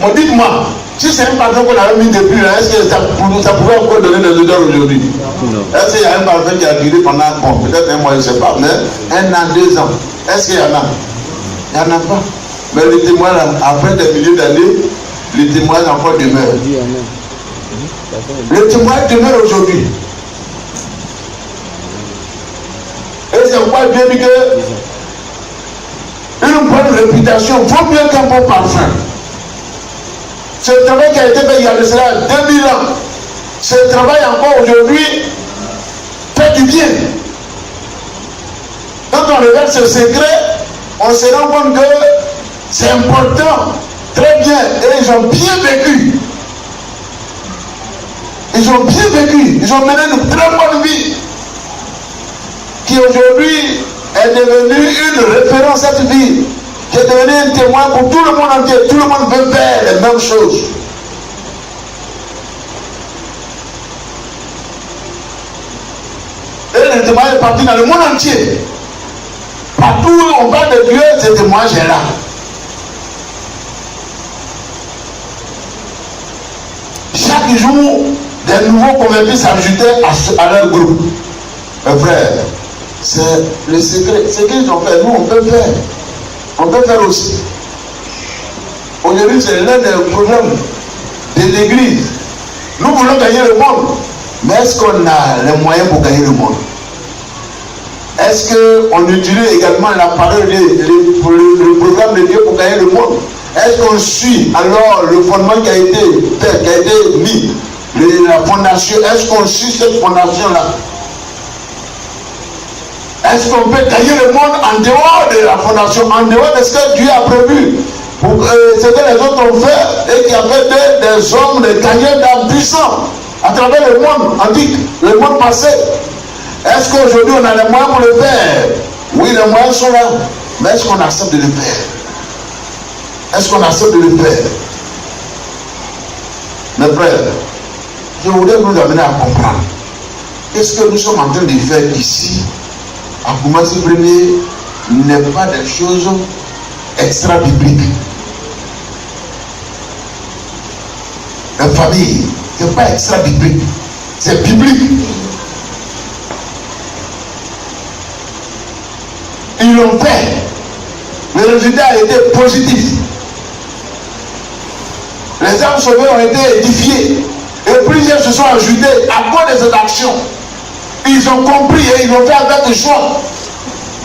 Bon, dites-moi, si c'est un parfum qu'on avait mis depuis là, est-ce que ça pouvait encore donner des odeurs aujourd'hui? Est-ce qu'il y a un parfum qui a duré pendant, bon, peut-être un mois, je ne sais pas, mais 1 an, 2 ans? Est-ce qu'il y en a? Il n'y en a pas. Mais les témoins, après des milliers d'années, les témoins encore demeurent. Les témoins demeurent aujourd'hui. Et c'est pourquoi Dieu dit que une bonne réputation vaut mieux qu'un bon parfum. Ce travail qui a été fait il y a de cela 2000 ans, ce travail encore aujourd'hui fait du bien. Quand on regarde ce secret, on se rend compte que c'est important, très bien, et ils ont bien vécu. Ils ont bien vécu, ils ont mené une très bonne vie, qui aujourd'hui est devenue une référence, cette vie, qui est devenue un témoin pour tout le monde entier. Tout le monde veut faire les mêmes choses. Et le témoignage est parti dans le monde entier. Partout où on parle de Dieu, ce témoignage est là. Chaque jour, des nouveaux convertis s'ajoutaient à leur groupe. Mes frères, c'est le secret. Ce qu'ils ont fait, nous on peut faire. On peut faire aussi. Aujourd'hui, c'est l'un des problèmes de l'église. Nous voulons gagner le monde. Mais est-ce qu'on a les moyens pour gagner le monde? Est-ce qu'on utilise également la parole, le programme de Dieu pour gagner le monde? Est-ce qu'on suit alors le fondement qui a été fait, qui a été mis, la fondation? Est-ce qu'on suit cette fondation-là? Est-ce qu'on peut gagner le monde en dehors de la fondation, en dehors de ce que Dieu a prévu, pour ce que les autres ont fait et qui a fait des hommes, des gagnants d'âme puissants à travers le monde antique, le monde passé? Est-ce qu'aujourd'hui on a les moyens pour le faire? Oui, les moyens sont là, mais est-ce qu'on accepte de le faire? Est-ce qu'on accepte de le faire? Mes frères, je voudrais nous amener à comprendre. Qu'est-ce que nous sommes en train de faire ici, à Koumassi Premier, n'est pas des choses extra-bibliques. La famille, ce n'est pas extra-biblique, c'est biblique. Ils l'ont fait. Le résultat a été positif. Les âmes sauvées ont été édifiées. Et plusieurs se sont ajoutés à cause de cette action. Ils ont compris et ils l'ont fait avec joie.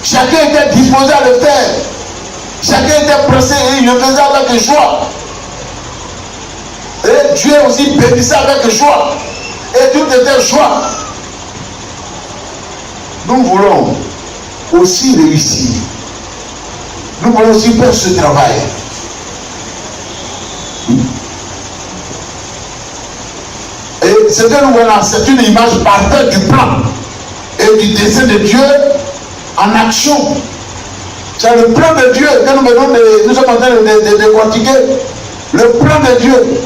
Chacun était disposé à le faire. Chacun était pressé et il le faisait avec joie. Et Dieu aussi bénissait avec joie. Et tout était joie. Nous voulons aussi réussir. Nous voulons aussi faire ce travail. Et ce que nous voyons, c'est une image parfaite du plan et du dessein de Dieu en action. C'est le plan de Dieu que nous sommes en train de décortiquer. Le plan de Dieu.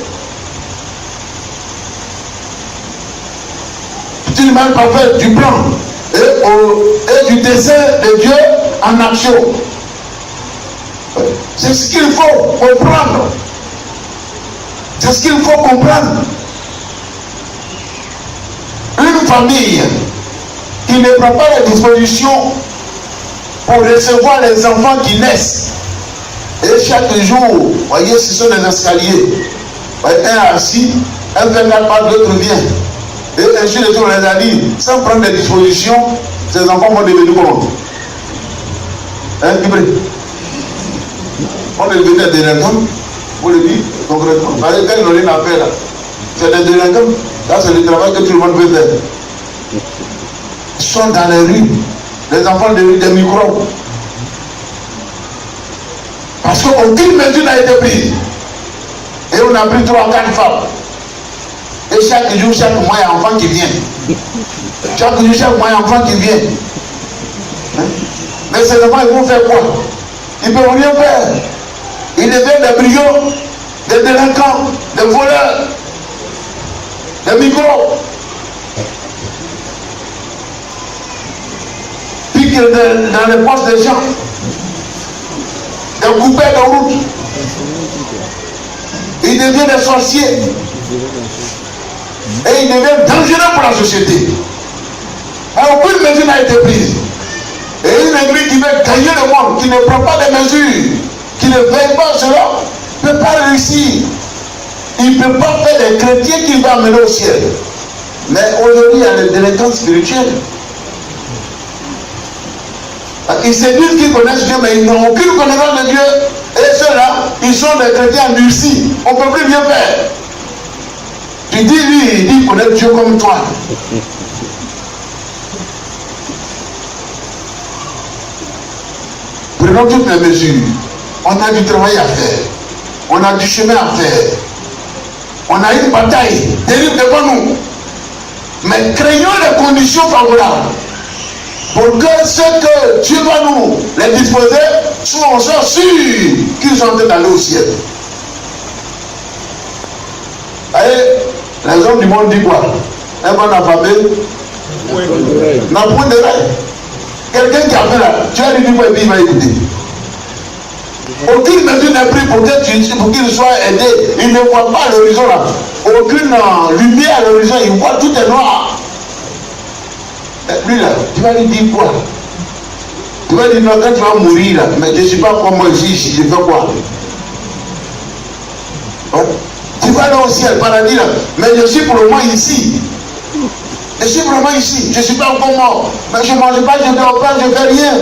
C'est une image parfaite du plan et du dessein de Dieu en action. C'est ce qu'il faut comprendre. C'est ce qu'il faut comprendre. Une famille qui ne prend pas les dispositions pour recevoir les enfants qui naissent. Et chaque jour, vous voyez, ce sont des escaliers. Un assis, un fait la part, l'autre vient. Et ainsi de suite, on les a dit, sans prendre des dispositions, ces enfants vont devenir comment? Hein, on est devenu des délinquants, vous le dites concrètement. Quand ils n'ont rien à faire là, c'est des délinquants. Là, c'est le travail que tout le monde peut faire. Ils sont dans les rues, les enfants des microbes. Parce qu'aucune mesure n'a été prise. Et on a pris 3 ou 4 femmes. Et chaque jour, chaque mois, il y a un enfant qui vient. Chaque jour, chaque mois, il y a un enfant qui vient. Hein? Mais ces enfants, ils vont faire quoi? Ils ne peuvent rien faire. Ils deviennent des brigands, des délinquants, des voleurs, des microbes. Piquent dans les poches des gens. Des coupeurs de route. Ils deviennent des sorciers. Et ils deviennent dangereux pour la société. Aucune mesure n'a été prise. Et une église qui veut gagner le monde, qui ne prend pas de mesures, qui ne veille pas cela, ne peut pas réussir. Il ne peut pas faire des chrétiens qu'il va amener au ciel. Mais aujourd'hui, il y a des délinquants spirituels. Ils se disent qu'ils connaissent Dieu, mais ils n'ont aucune connaissance de Dieu. Et ceux-là, ils sont des chrétiens endurcis. On ne peut plus bien faire. Tu dis, lui, il dit connaître Dieu comme toi. Prenons toutes les mesures. On a du travail à faire. On a du chemin à faire. On a une bataille terrible devant nous. Mais craignons les conditions favorables. Pour que ceux que Dieu va nous les disposer, soient sûrs qu'ils sont en train d'aller au ciel. Allez, les hommes du monde disent quoi? Un bon affamé n'a point de rêve. Quelqu'un qui a fait là, tu as lui dit quoi et puis il va écouter. Aucune mesure n'est prise pour qu'il soit aidé. Il ne voit pas l'horizon là. Aucune lumière à l'horizon, il voit tout est noir. Lui là, tu vas lui dire quoi? Tu vas lui dire non, quand tu vas mourir là, mais je ne suis pas comme moi ici, je fais quoi? Ouais. Tu vas aller au ciel, paradis là, mais je suis pour le moment ici. Je suis pour le moment ici, je ne suis pas encore mort. Mais je ne mange pas, je ne dors pas, je ne fais rien.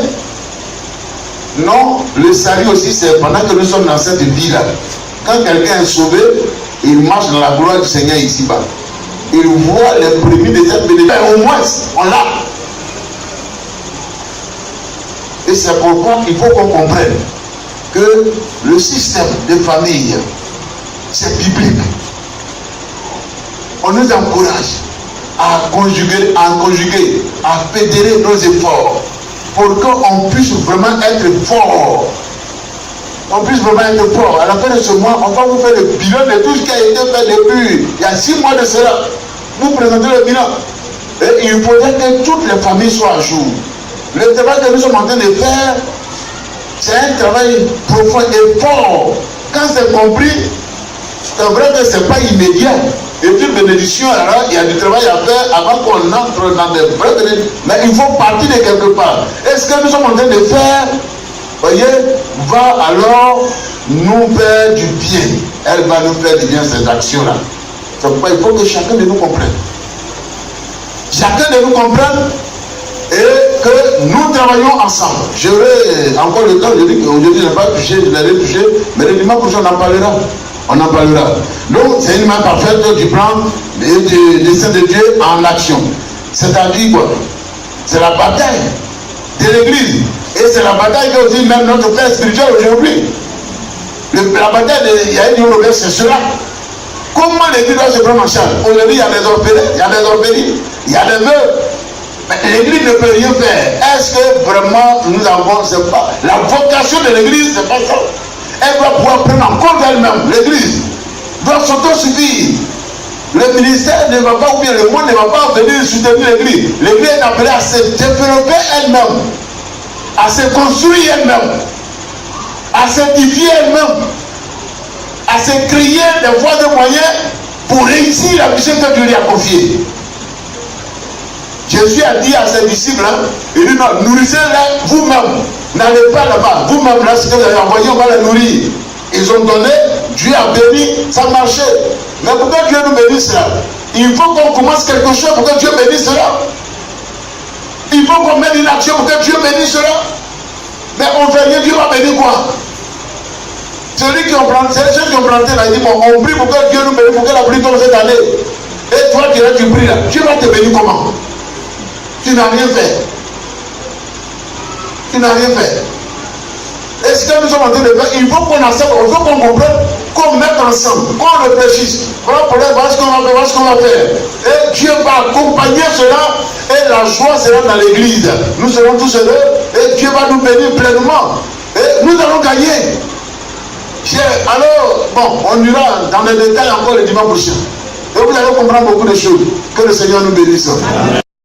Non, le salut aussi, c'est pendant que nous sommes dans cette vie-là. Quand quelqu'un est sauvé, il marche dans la gloire du Seigneur ici-bas. Il voit les prémices de cette bénédiction. Au moins, on l'a. Et c'est pourquoi il faut qu'on comprenne que le système de famille, c'est biblique. On nous encourage à conjuguer, à fédérer nos efforts pour qu'on puisse vraiment être fort. On puisse vraiment être fort. À la fin de ce mois, on va vous faire le bilan de tout ce qui a été fait depuis il y a 6 mois de cela. Vous présentez le bilan. Et il faudrait que toutes les familles soient à jour. Le travail que nous sommes en train de faire, c'est un travail profond et fort. Quand c'est compris, c'est vrai que ce n'est pas immédiat. Et une bénédiction, alors il y a du travail à faire avant qu'on entre dans des vraies bénédictions. Mais il faut partir de quelque part. Et ce que nous sommes en train de faire, voyez, va alors nous faire du bien. Elle va nous faire du bien, cette action-là. C'est pourquoi il faut que chacun de nous comprenne. Chacun de nous comprenne et que nous travaillons ensemble. J'aurai encore le temps, je dis qu'aujourd'hui je n'ai pas touché, je l'ai touché, mais le dimanche prochain on en parlera. On en parlera. Donc c'est une main parfaite du plan du dessein de Dieu en action. C'est-à-dire quoi? C'est la bataille de l'église. Et c'est la bataille que aussi même notre frère spirituel aujourd'hui. La bataille de Yael Robert, c'est cela. Comment l'église doit se prendre en charge? Aujourd'hui, il y a des orphelins, il y a des orphelines, il y a des veuves. Mais l'église ne peut rien faire. Est-ce que vraiment nous avons, c'est pas la vocation de l'église, c'est pas ça. Elle doit pouvoir prendre en compte elle-même. L'église doit s'autosuffire. Le ministère ne va pas, ou bien le monde ne va pas venir soutenir l'église. L'église est appelée à se développer elle-même, à se construire elle-même, à s'édifier elle-même, à se créer des voies de moyens pour réussir la mission que Dieu lui a confiée. Jésus a dit à ses disciples, il dit non, nourrissez-les vous-même. N'allez pas là-bas. Vous-même, là, ce que vous avez envoyé, on va les nourrir. Ils ont donné, Dieu a béni, ça marchait. Mais pourquoi Dieu nous bénit cela? Il faut qu'on commence quelque chose pour que Dieu bénisse cela. Il faut qu'on mette une action pour que Dieu bénisse cela. Mais on ne fait rien, Dieu va bénir quoi? Celui qui ont planté, ceux qui ont planté là, il dit bon, on prie pour que Dieu nous bénisse, pour que la pluie tombe cette année. Et toi qui es là, tu pries là. Dieu va te bénir comment? Tu n'as rien fait. Tu n'as rien fait. Et ce que nous sommes en train de faire, il faut qu'on accepte, il faut qu'on comprenne, qu'on mette ensemble, qu'on réfléchisse. Voilà ce qu'on va faire, voilà ce qu'on va faire. Et Dieu va accompagner cela, et la joie sera dans l'église. Nous serons tous heureux, et Dieu va nous bénir pleinement. Et nous allons gagner. Alors, bon, on ira dans les détails encore le dimanche prochain. Et vous allez comprendre beaucoup de choses. Que le Seigneur nous bénisse. Amen.